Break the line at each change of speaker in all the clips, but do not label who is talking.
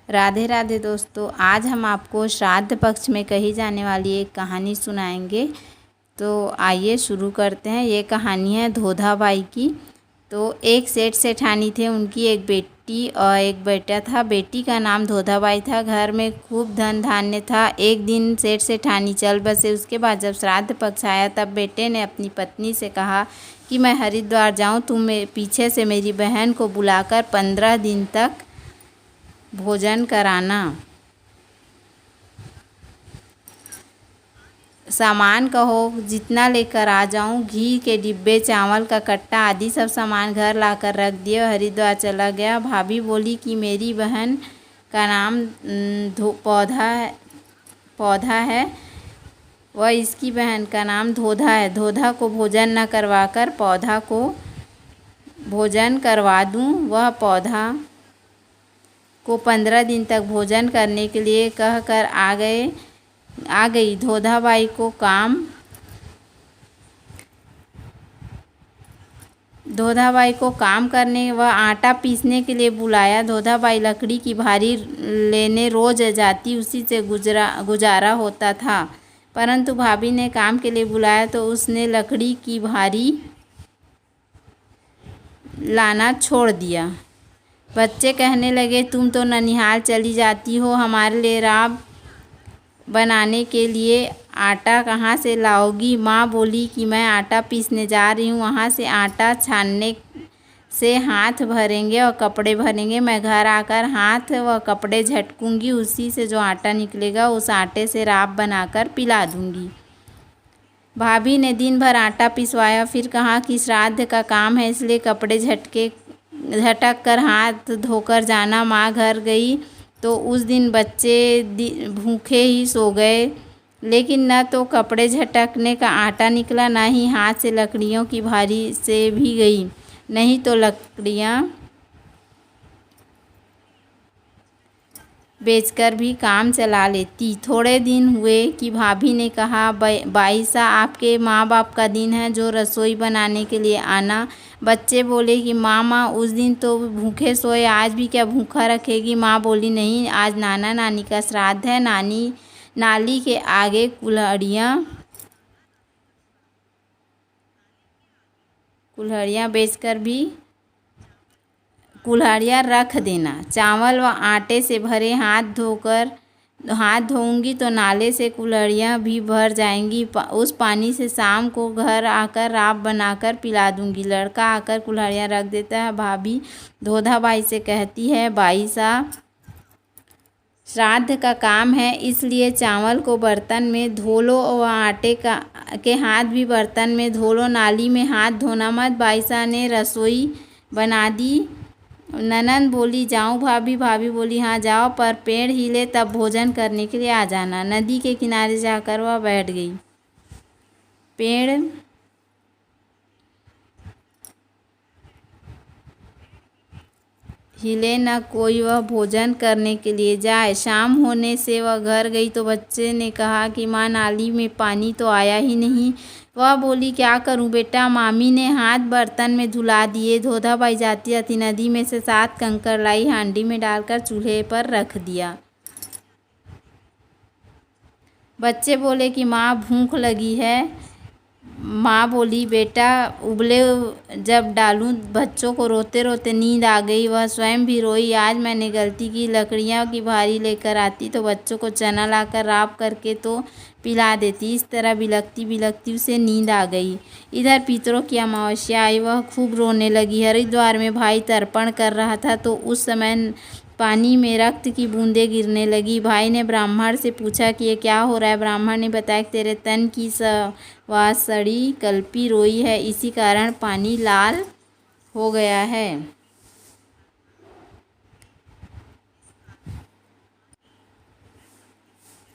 राधे राधे दोस्तों, आज हम आपको श्राद्ध पक्ष में कही जाने वाली एक कहानी सुनाएंगे। तो आइए शुरू करते हैं। ये कहानी है धोधाबाई की। तो एक सेठ सेठानी थे, उनकी एक बेटी और एक बेटा था। बेटी का नाम धोधाबाई था। घर में खूब धन धान्य था। एक दिन सेठ सेठानी चल बसे। उसके बाद जब श्राद्ध पक्ष आया तब बेटे ने अपनी पत्नी से कहा कि मैं हरिद्वार जाऊं, तुम पीछे से मेरी बहन को बुलाकर 15 दिन तक भोजन कराना। सामान कहो जितना लेकर आ जाऊं, घी के डिब्बे, चावल का कट्टा आदि सब सामान घर लाकर रख दिए और हरिद्वार चला गया। भाभी बोली कि मेरी बहन का नाम पौधा है, वह इसकी बहन का नाम धोधा है। धोधा को भोजन न करवाकर पौधा को भोजन करवा दूं। वह पौधा को 15 दिन तक भोजन करने के लिए कहकर आ गई। धोधाबाई को काम करने व आटा पीसने के लिए बुलाया। धोधाबाई लकड़ी की भारी लेने रोज जाती, उसी से गुजारा होता था। परंतु भाभी ने काम के लिए बुलाया तो उसने लकड़ी की भारी लाना छोड़ दिया। बच्चे कहने लगे, तुम तो ननिहाल चली जाती हो, हमारे लिए राब बनाने के लिए आटा कहाँ से लाओगी? माँ बोली कि मैं आटा पीसने जा रही हूँ, वहाँ से आटा छानने से हाथ भरेंगे और कपड़े भरेंगे। मैं घर आकर हाथ व कपड़े झटकूँगी, उसी से जो आटा निकलेगा उस आटे से राब बनाकर पिला दूँगी। भाभी ने दिन भर आटा पिसवाया, फिर कहा कि श्राद्ध का काम है, इसलिए कपड़े झटक कर हाथ धोकर जाना। माँ घर गई तो उस दिन बच्चे भूखे ही सो गए, लेकिन न तो कपड़े झटकने का आटा निकला, न ही हाथ से लकड़ियों की भारी से भी गई, नहीं तो लकड़ियाँ बेचकर भी काम चला लेती। थोड़े दिन हुए कि भाभी ने कहा, बाईसा आपके माँ बाप का दिन है, जो रसोई बनाने के लिए आना। बच्चे बोले कि माँ उस दिन तो भूखे सोए, आज भी क्या भूखा रखेगी? माँ बोली नहीं, आज नाना नानी का श्राद्ध है। नाली के आगे कुल्हड़ियाँ बेचकर भी कुल्हाड़ियाँ रख देना। चावल व आटे से भरे हाथ धोऊंगी तो नाले से कुल्हड़ियाँ भी भर जाएंगी। उस पानी से शाम को घर आकर राब बनाकर पिला दूंगी। लड़का आकर कुल्हड़ियाँ रख देता है। भाभी धोधाबाई से कहती है, बाई साहब, श्राद्ध का काम है, इसलिए चावल को बर्तन में धो लो और आटे के हाथ भी बर्तन में धो लो, नाली में हाथ धोना मत। बाईसा ने रसोई बना दी। ननंद बोली, जाऊँ भाभी? भाभी बोली, हाँ जाओ, पर पेड़ हिले तब भोजन करने के लिए आ जाना। नदी के किनारे जाकर वह बैठ गई। पेड़ हिले न कोई, वह भोजन करने के लिए जाए। शाम होने से वह घर गई तो बच्चे ने कहा कि माँ, नाली में पानी तो आया ही नहीं। वह बोली, क्या करूं बेटा? मामी ने हाथ बर्तन में धुला दिए। धोधाबाई जाती जाती नदी में से 7 कंकड़ लाई, हांडी में डालकर चूल्हे पर रख दिया। बच्चे बोले कि माँ, भूख लगी है। माँ बोली, बेटा, उबले जब डालूं, बच्चों को रोते रोते नींद आ गई, वह स्वयं भी रोई। आज मैंने गलती की, लकड़ियाँ की भारी लेकर आती तो बच्चों को चना लाकर राब करके तो पिला देती। इस तरह बिलखती बिलखती उसे नींद आ गई। इधर पितरों की अमावस्या आई, वह खूब रोने लगी। हरिद्वार में भाई तर्पण कर रहा था तो उस समय पानी में रक्त की बूंदें गिरने लगी। भाई ने ब्राह्मण से पूछा कि ये क्या हो रहा है? ब्राह्मण ने बताया कि तेरे तन की वासड़ी कल्पी रोई है, इसी कारण पानी लाल हो गया है।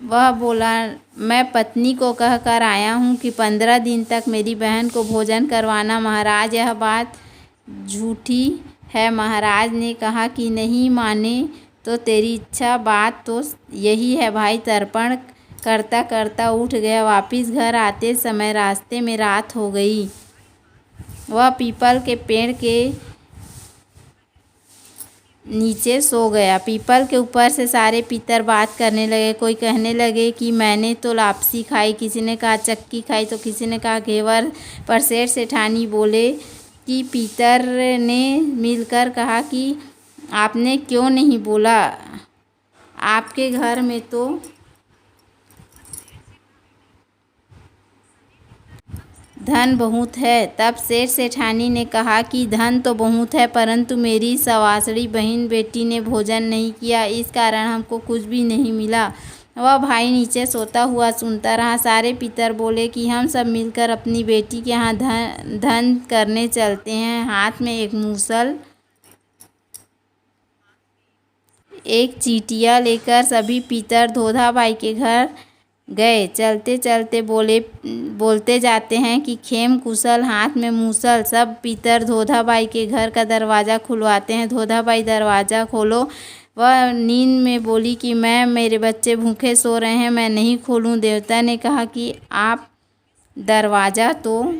वह बोला, मैं पत्नी को कहकर आया हूँ कि 15 दिन तक मेरी बहन को भोजन करवाना। महाराज, यह बात झूठी है। महाराज ने कहा कि नहीं माने तो तेरी इच्छा। बात तो यही है। भाई तर्पण करता करता उठ गया। वापिस घर आते समय रास्ते में रात हो गई। वह पीपल के पेड़ के नीचे सो गया। पीपल के ऊपर से सारे पितर बात करने लगे। कोई कहने लगे कि मैंने तो लापसी खाई, किसी ने कहा चक्की खाई, तो किसी ने कहा घेवर। पर सेठ सेठानी बोले कि पीतर ने मिलकर कहा कि आपने क्यों नहीं बोला, आपके घर में तो धन बहुत है। तब सेठ सेठानी ने कहा कि धन तो बहुत है, परंतु मेरी सवासड़ी बहन बेटी ने भोजन नहीं किया, इस कारण हमको कुछ भी नहीं मिला। वह भाई नीचे सोता हुआ सुनता रहा। सारे पितर बोले कि हम सब मिलकर अपनी बेटी के यहाँ धन करने चलते हैं। हाथ में एक मूसल, एक चीटिया लेकर सभी पितर धोधाबाई के घर गए। चलते चलते बोलते जाते हैं कि खेम कुशल, हाथ में मूसल। सब पितर धोधाबाई के घर का दरवाज़ा खुलवाते हैं। धोधाबाई दरवाज़ा खोलो। वह नींद में बोली कि मेरे बच्चे भूखे सो रहे हैं, मैं नहीं खोलूं। देवता ने कहा कि आप दरवाज़ा तो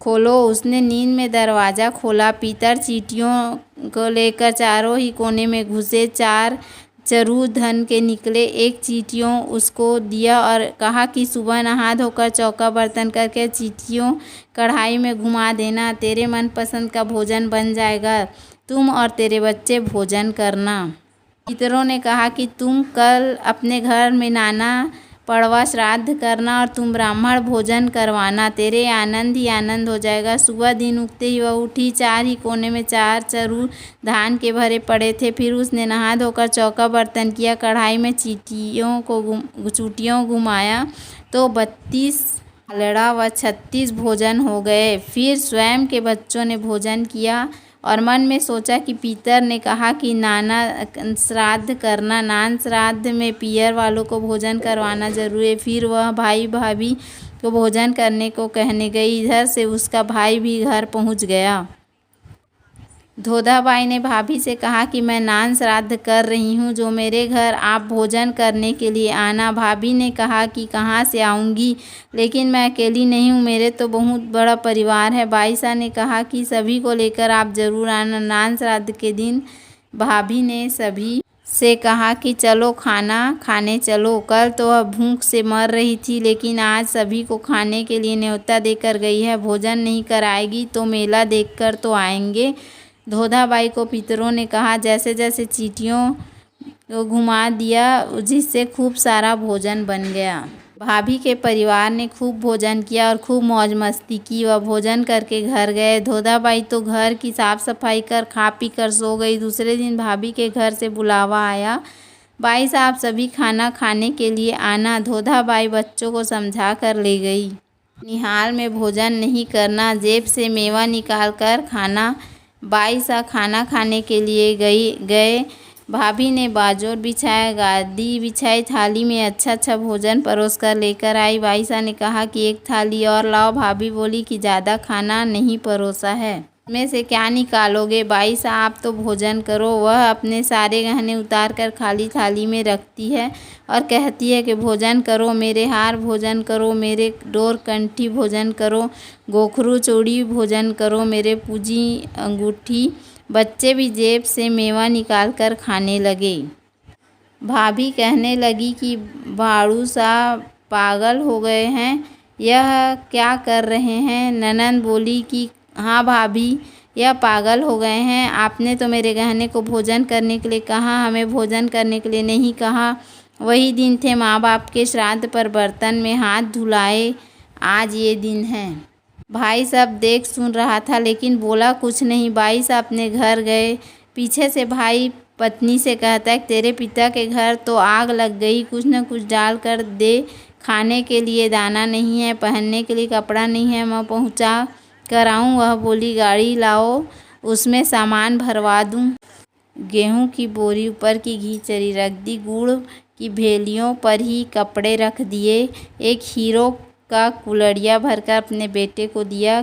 खोलो। उसने नींद में दरवाज़ा खोला। पितर चीटियों को लेकर चारों ही कोने में घुसे। 4 चरू धन के निकले। एक चीटियों उसको दिया और कहा कि सुबह नहा धोकर चौका बर्तन करके चीटियों कढ़ाई में घुमा देना, तेरे मनपसंद का भोजन बन जाएगा, तुम और तेरे बच्चे भोजन करना। पितरों ने कहा कि तुम कल अपने घर में नाना पड़वा श्राद्ध करना और तुम ब्राह्मण भोजन करवाना, तेरे आनंद ही आनंद हो जाएगा। सुबह दिन उगते ही वह उठी। 4 ही कोने में 4 चरू धान के भरे पड़े थे। फिर उसने नहा धोकर चौका बर्तन किया, कढ़ाई में चूटियों घुमाया तो 32 हलड़ा व 36 भोजन हो गए। फिर स्वयं के बच्चों ने भोजन किया और मन में सोचा कि पीतर ने कहा कि नाना श्राद्ध करना, नान श्राद्ध में पियर वालों को भोजन करवाना जरूरी है। फिर वह भाई भाभी को भोजन करने को कहने गई। इधर से उसका भाई भी घर पहुंच गया। धोधाबाई ने भाभी से कहा कि मैं नान श्राद्ध कर रही हूँ, जो मेरे घर आप भोजन करने के लिए आना। भाभी ने कहा कि कहाँ से आऊँगी, लेकिन मैं अकेली नहीं हूँ, मेरे तो बहुत बड़ा परिवार है। बाईसा ने कहा कि सभी को लेकर आप ज़रूर आना। नान श्राद्ध के दिन भाभी ने सभी से कहा कि चलो खाना खाने चलो। कल तो वह भूख से मर रही थी, लेकिन आज सभी को खाने के लिए न्योता देकर गई है। भोजन नहीं कराएगी तो मेला देखकर तो आएंगे। धोधाबाई को पितरों ने कहा, जैसे जैसे चीटियों को घुमा दिया, जिससे खूब सारा भोजन बन गया। भाभी के परिवार ने खूब भोजन किया और खूब मौज मस्ती की। वह भोजन करके घर गए। धोधाबाई तो घर की साफ सफाई कर खा पी कर सो गई। दूसरे दिन भाभी के घर से बुलावा आया, बाई साहब सभी खाना खाने के लिए आना। धोधाबाई बच्चों को समझा कर ले गई। निहाल में भोजन नहीं करना, जेब से मेवा निकाल कर खाना। बाई साहब खाना खाने के लिए गए। भाभी ने बाजोर बिछाया, गादी बिछाई, थाली में अच्छा अच्छा भोजन परोस कर लेकर आई। बाई साहब ने कहा कि एक थाली और लाओ। भाभी बोली कि ज़्यादा खाना नहीं परोसा है, में से क्या निकालोगे। बाई साहब तो भोजन करो। वह अपने सारे गहने उतार कर खाली थाली में रखती है और कहती है कि भोजन करो मेरे हार, भोजन करो मेरे डोर कंठी, भोजन करो गोखरू चूड़ी, भोजन करो मेरे पूजी अंगूठी। बच्चे भी जेब से मेवा निकाल कर खाने लगे। भाभी कहने लगी कि भाड़ू साहब पागल हो गए हैं, यह क्या कर रहे हैं। ननंद बोली कि हाँ भाभी, यह पागल हो गए हैं। आपने तो मेरे गहने को भोजन करने के लिए कहा, हमें भोजन करने के लिए नहीं कहा। वही दिन थे माँ बाप के श्राद्ध पर बर्तन में हाथ धुलाए, आज ये दिन है। भाई सब देख सुन रहा था, लेकिन बोला कुछ नहीं। बाई साहब अपने घर गए। पीछे से भाई पत्नी से कहता है कि तेरे पिता के घर तो आग लग गई, कुछ न कुछ डाल कर दे। खाने के लिए दाना नहीं है, पहनने के लिए कपड़ा नहीं है, मैं पहुँचा कर आऊँ। वह बोली गाड़ी लाओ, उसमें सामान भरवा दूँ। गेहूं की बोरी ऊपर की घी चरी रख दी, गुड़ की भेलियों पर ही कपड़े रख दिए। एक हीरो का कुलड़िया भरकर अपने बेटे को दिया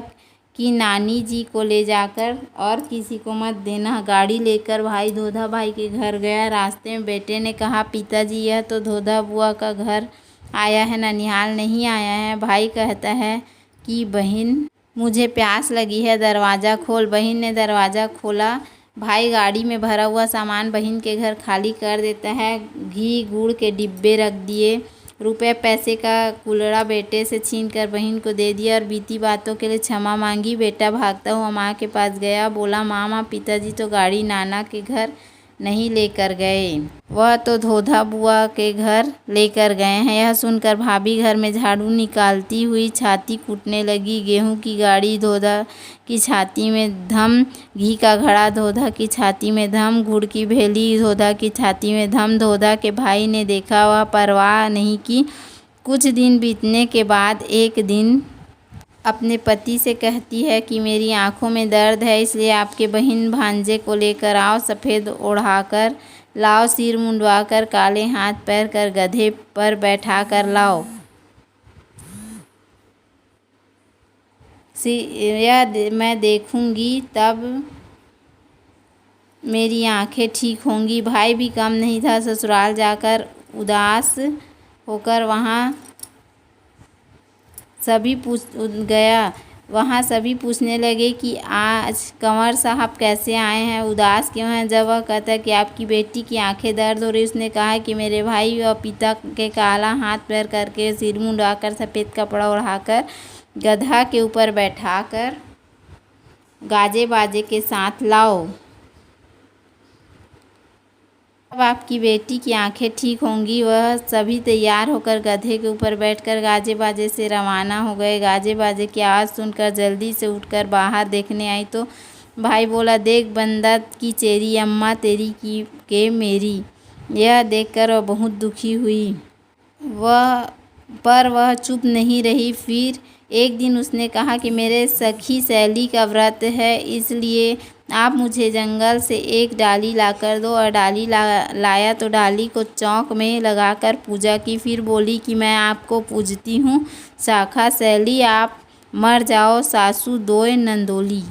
कि नानी जी को ले जाकर और किसी को मत देना। गाड़ी लेकर भाई धोधाबाई के घर गया। रास्ते में बेटे ने कहा, पिताजी यह तो धोधा बुआ का घर आया है, ननिहाल नहीं आया है। भाई कहता है कि बहन मुझे प्यास लगी है, दरवाज़ा खोल। बहन ने दरवाज़ा खोला। भाई गाड़ी में भरा हुआ सामान बहन के घर खाली कर देता है। घी गुड़ के डिब्बे रख दिए। रुपए पैसे का कुलड़ा बेटे से छीन कर बहन को दे दिया और बीती बातों के लिए क्षमा मांगी। बेटा भागता हुआ माँ के पास गया, बोला मामा पिताजी तो गाड़ी नाना के घर नहीं लेकर गए, वह तो धोधा बुआ के घर लेकर गए हैं। यह सुनकर भाभी घर में झाड़ू निकालती हुई छाती कूटने लगी। गेहूं की गाड़ी धोधा की छाती में धम, घी का घड़ा धोधा की छाती में धम, गुड़ की भेली धोधा की छाती में धम। धोधा के भाई ने देखा, वह परवाह नहीं की। कुछ दिन बीतने के बाद एक दिन अपने पति से कहती है कि मेरी आंखों में दर्द है, इसलिए आपके बहन भांजे को लेकर आओ। सफ़ेद ओढ़ाकर लाओ, सिर मुंडवाकर, काले हाथ पैर कर गधे पर बैठा कर लाओ। यह मैं देखूंगी तब मेरी आंखें ठीक होंगी। भाई भी कम नहीं था, ससुराल जाकर उदास होकर वहाँ सभी पूछने लगे कि आज कंवर साहब कैसे आए हैं, उदास क्यों हैं। जब वह कहता कि आपकी बेटी की आंखें दर्द हो रही, उसने कहा कि मेरे भाई और पिता के काला हाथ पैर करके, सिर मुंडाकर, सफ़ेद कपड़ा ओढ़ाकर, गधा के ऊपर बैठाकर गाजे बाजे के साथ लाओ। अब आपकी बेटी की आंखें ठीक होंगी। वह सभी तैयार होकर गधे के ऊपर बैठकर गाजे बाजे से रवाना हो गए। गाजे बाजे की आवाज़ सुनकर जल्दी से उठकर बाहर देखने आई तो भाई बोला, देख बंदा की चेरी, अम्मा तेरी की के मेरी। यह देखकर वह बहुत दुखी हुई। वह चुप नहीं रही। फिर एक दिन उसने कहा कि मेरे सखी सैली का व्रत है, इसलिए आप मुझे जंगल से एक डाली लाकर दो। और डाली लाया तो डाली को चौक में लगाकर पूजा की। फिर बोली कि मैं आपको पूजती हूँ शाखा सैली, आप मर जाओ सासू दोय नंदोली।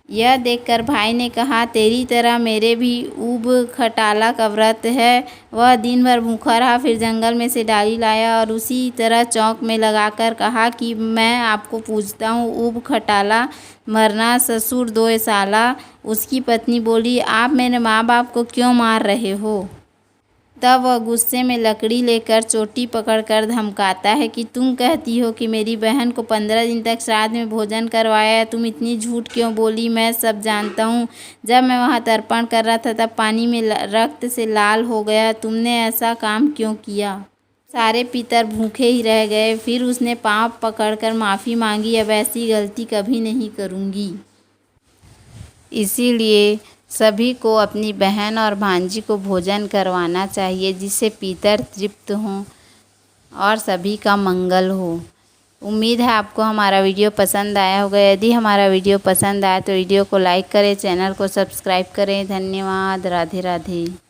यह देखकर भाई ने कहा, तेरी तरह मेरे भी ऊब खटाला का व्रत है। वह दिन भर भूखा रहा, फिर जंगल में से डाली लाया और उसी तरह चौक में लगाकर कहा कि मैं आपको पूजता हूँ ऊब खटाला, मरना ससुर दोय साला। उसकी पत्नी बोली, आप मेरे माँ बाप को क्यों मार रहे हो। तब वह गुस्से में लकड़ी लेकर चोटी पकड़कर धमकाता है कि तुम कहती हो कि मेरी बहन को 15 दिन तक श्राद्ध में भोजन करवाया, तुम इतनी झूठ क्यों बोली। मैं सब जानता हूँ। जब मैं वहाँ तर्पण कर रहा था तब पानी में रक्त से लाल हो गया। तुमने ऐसा काम क्यों किया। सारे पितर भूखे ही रह गए। फिर उसने पाँव पकड़कर माफ़ी मांगी, अब ऐसी गलती कभी नहीं करूँगी। इसीलिए सभी को अपनी बहन और भांजी को भोजन करवाना चाहिए, जिससे पितर तृप्त हों और सभी का मंगल हो। उम्मीद है आपको हमारा वीडियो पसंद आया होगा। यदि हमारा वीडियो पसंद आया तो वीडियो को लाइक करें, चैनल को सब्सक्राइब करें। धन्यवाद। राधे राधे।